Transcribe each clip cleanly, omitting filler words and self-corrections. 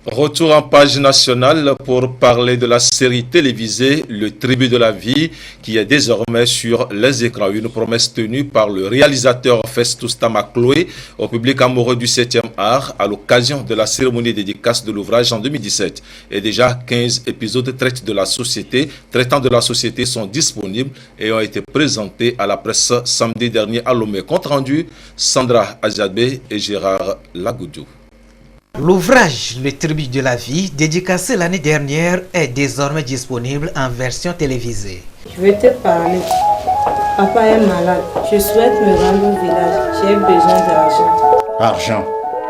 Retour en page nationale pour parler de la série télévisée Le Tribut de la Vie qui est désormais sur les écrans. Une promesse tenue par le réalisateur Festus Tamakloe au public amoureux du 7e art à l'occasion de la cérémonie dédicace de l'ouvrage en 2017. Et déjà 15 épisodes traitant de la société sont disponibles et ont été présentés à la presse samedi dernier à Lomé. Compte rendu, Sandra Azadbe et Gérard Lagoudou. L'ouvrage Le Tribut de la Vie, dédicacé l'année dernière, est désormais disponible en version télévisée. Je vais te parler. Papa est malade. Je souhaite me rendre au village. J'ai besoin d'argent. Argent.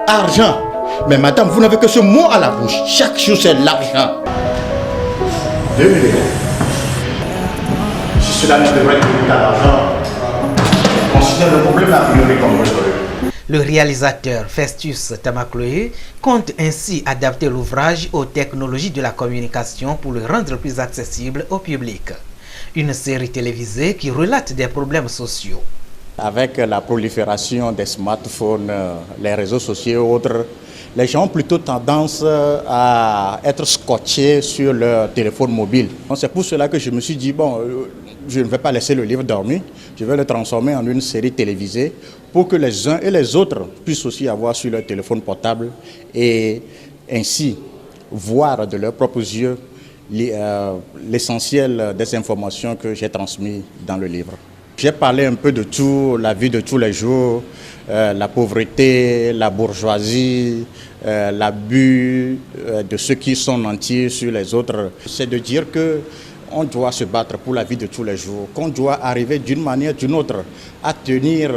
Argent. Mais madame, vous n'avez que ce mot à la bouche. Chaque jour, c'est l'argent. 2 millions. Si cela ne devrait être à l'argent, considère le problème a priori comme résolu. Le réalisateur Festus Tamakloe compte ainsi adapter l'ouvrage aux technologies de la communication pour le rendre plus accessible au public. Une série télévisée qui relate des problèmes sociaux. Avec la prolifération des smartphones, les réseaux sociaux et autres, les gens ont plutôt tendance à être scotchés sur leur téléphone mobile. C'est pour cela que je me suis dit, bon, je ne vais pas laisser le livre dormir, je vais le transformer en une série télévisée pour que les uns et les autres puissent aussi avoir sur leur téléphone portable et ainsi voir de leurs propres yeux l'essentiel des informations que j'ai transmises dans le livre. J'ai parlé un peu de tout, la vie de tous les jours, la pauvreté, la bourgeoisie, l'abus de ceux qui sont nantis sur les autres. C'est de dire qu'on doit se battre pour la vie de tous les jours, qu'on doit arriver d'une manière ou d'une autre à tenir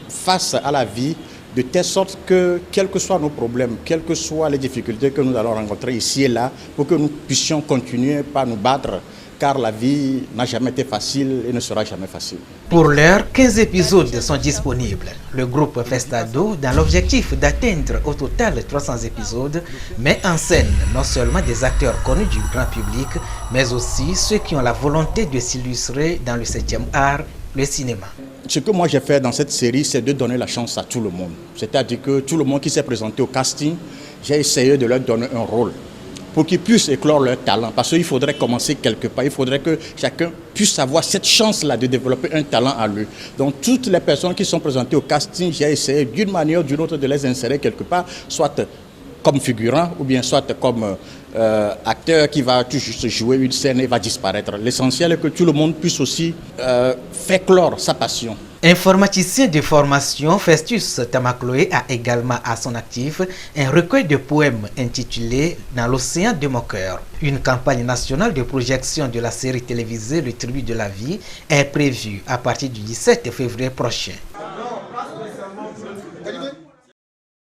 face à la vie de telle sorte que, quels que soient nos problèmes, quelles que soient les difficultés que nous allons rencontrer ici et là, pour que nous puissions continuer par nous battre, car la vie n'a jamais été facile et ne sera jamais facile. Pour l'heure, 15 épisodes sont disponibles. Le groupe Festado, dans l'objectif d'atteindre au total 300 épisodes, met en scène non seulement des acteurs connus du grand public, mais aussi ceux qui ont la volonté de s'illustrer dans le 7e art, le cinéma. Ce que moi j'ai fait dans cette série, c'est de donner la chance à tout le monde. C'est-à-dire que tout le monde qui s'est présenté au casting, j'ai essayé de leur donner un rôle pour qu'ils puissent éclore leur talent. Parce qu'il faudrait commencer quelque part. Il faudrait que chacun puisse avoir cette chance-là de développer un talent à lui. Donc toutes les personnes qui sont présentées au casting, j'ai essayé d'une manière ou d'une autre de les insérer quelque part, soit comme figurant ou bien soit comme acteur qui va tout juste jouer une scène et va disparaître. L'essentiel est que tout le monde puisse aussi faire clore sa passion. Informaticien de formation, Festus Tamakloe a également à son actif un recueil de poèmes intitulé « Dans l'océan de mon cœur ». Une campagne nationale de projection de la série télévisée Le Tribut de la Vie est prévue à partir du 17 février prochain.